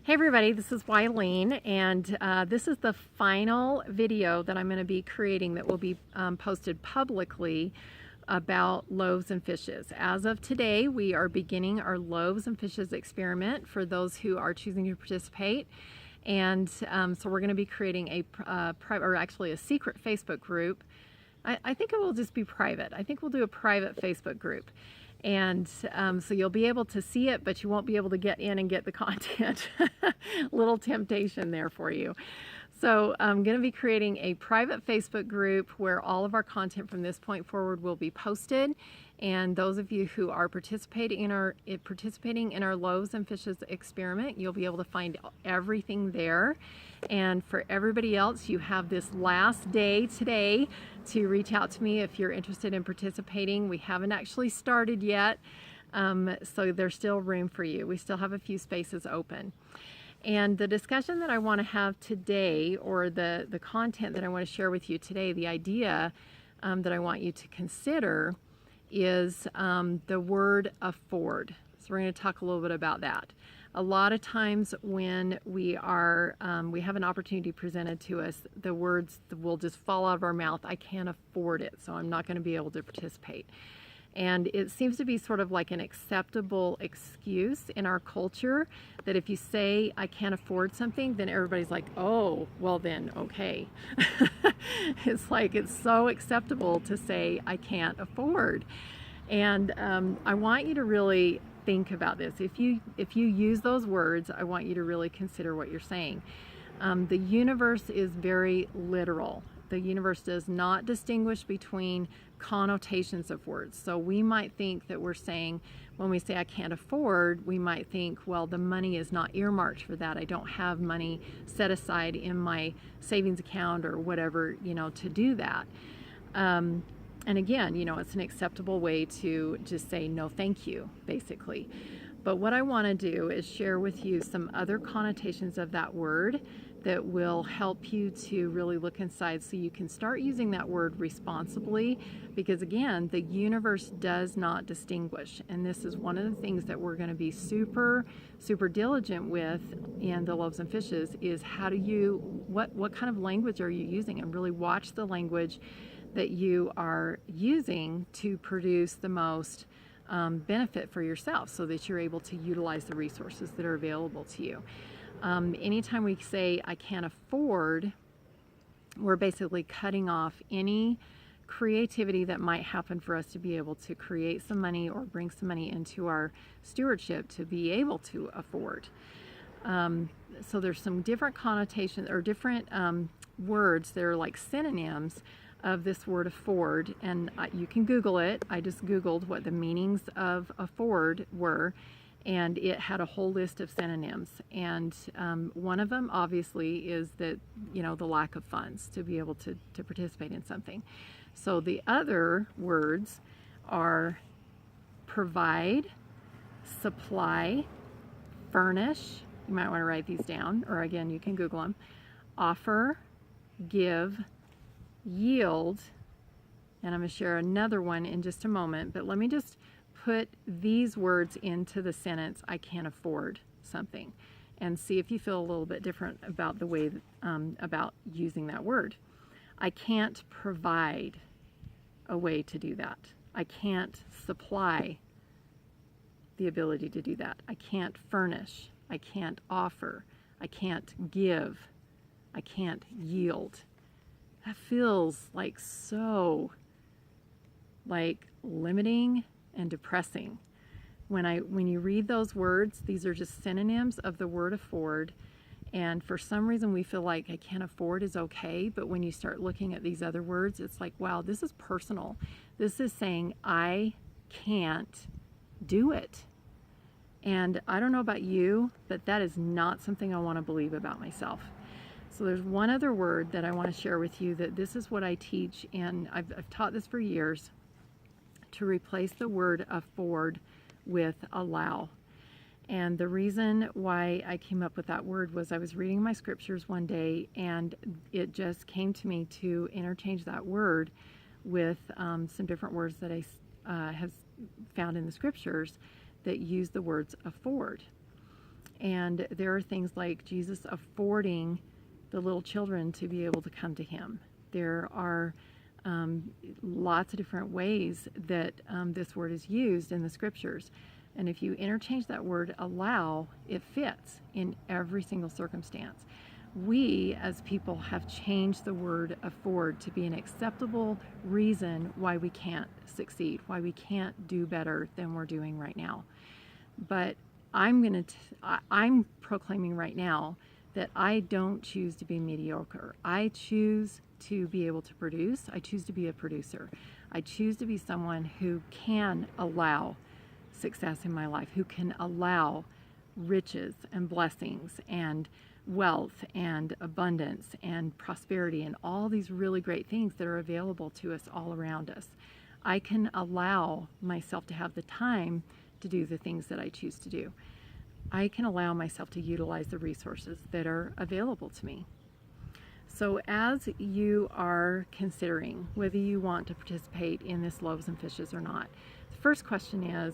Hey everybody, this is Wileen, and this is the final video that I'm going to be creating that will be posted publicly about loaves and fishes. As of today, we are beginning our loaves and fishes experiment for those who are choosing to participate. And so we're going to be creating a private, or actually a secret Facebook group. I think it will just be private. I think we'll do a private Facebook group. And so you'll be able to see it, but you won't be able to get in and get the content. Little temptation there for you. So I'm going to be creating a private Facebook group where all of our content from this point forward will be posted. And those of you who are participating in our Loaves and Fishes experiment, you'll be able to find everything there. And for everybody else, you have this last day today to reach out to me if you're interested in participating. We haven't actually started yet, so there's still room for you. We still have a few spaces open. And the discussion that I want to have today, or the content that I want to share with you today, the idea that I want you to consider is the word afford. So we're going to talk a little bit about that. A lot of times when we have an opportunity presented to us, the words will just fall out of our mouth. I can't afford it, so I'm not going to be able to participate. And it seems to be sort of like an acceptable excuse in our culture that if you say I can't afford something, then everybody's like, oh, well then, okay. It's like it's so acceptable to say I can't afford. And I want you to really think about this. If you use those words, I want you to really consider what you're saying. The universe is very literal. The universe does not distinguish between connotations of words. So we might think that we're saying, when we say I can't afford, we might think, well, the money is not earmarked for that. I don't have money set aside in my savings account or whatever, to do that. And again, it's an acceptable way to just say no thank you, basically. But what I want to do is share with you some other connotations of that word that will help you to really look inside so you can start using that word responsibly, because again, the universe does not distinguish. And this is one of the things that we're going to be super diligent with in the Loaves and Fishes is what kind of language are you using, and really watch the language that you are using to produce the most benefit for yourself so that you're able to utilize the resources that are available to you. Anytime we say I can't afford, we're basically cutting off any creativity that might happen for us to be able to create some money or bring some money into our stewardship to be able to afford. So there's some different connotations or different words that are like synonyms of this word afford, and you can Google it. I just Googled what the meanings of afford were, and it had a whole list of synonyms. And one of them obviously is that, the lack of funds to be able to participate in something. So the other words are provide, supply, furnish. You might want to write these down, or again, you can Google them. Offer, give, yield, and I'm going to share another one in just a moment, but let me just put these words into the sentence, I can't afford something, and see if you feel a little bit different about the way about using that word. I can't provide a way to do that. I can't supply the ability to do that. I can't furnish. I can't offer. I can't give. I can't yield. That feels like so limiting and depressing. When you read those words, these are just synonyms of the word afford, and for some reason we feel like I can't afford is okay, but when you start looking at these other words, it's like, wow, this is personal. This is saying I can't do it. And I don't know about you, but that is not something I want to believe about myself. So there's one other word that I want to share with you, that this is what I teach, and I've taught this for years, to replace the word afford with allow. And the reason why I came up with that word was I was reading my scriptures one day, and it just came to me to interchange that word with some different words that I have found in the scriptures that use the words afford. And there are things like Jesus affording the little children to be able to come to him. There are lots of different ways that this word is used in the scriptures. And if you interchange that word allow, it fits in every single circumstance. We as people have changed the word afford to be an acceptable reason why we can't succeed, why we can't do better than we're doing right now. But I'm proclaiming right now that I don't choose to be mediocre. I choose to be able to produce. I choose to be a producer. I choose to be someone who can allow success in my life, who can allow riches and blessings and wealth and abundance and prosperity and all these really great things that are available to us all around us. I can allow myself to have the time to do the things that I choose to do. I can allow myself to utilize the resources that are available to me. So as you are considering whether you want to participate in this Loaves and Fishes or not, the first question is,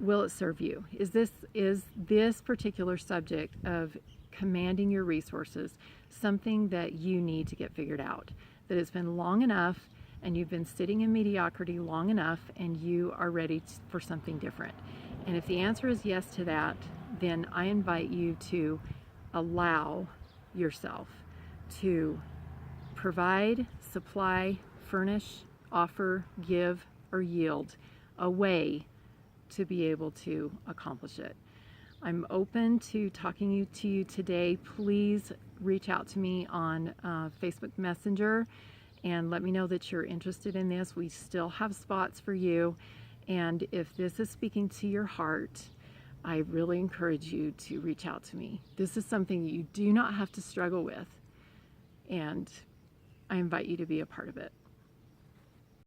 will it serve you? Is this particular subject of commanding your resources something that you need to get figured out? That it's been long enough and you've been sitting in mediocrity long enough and you are ready for something different? And if the answer is yes to that, then I invite you to allow yourself to provide, supply, furnish, offer, give, or yield a way to be able to accomplish it. I'm open to talking to you today. Please reach out to me on Facebook Messenger and let me know that you're interested in this. We still have spots for you. And if this is speaking to your heart, I really encourage you to reach out to me. This is something you do not have to struggle with, and I invite you to be a part of it.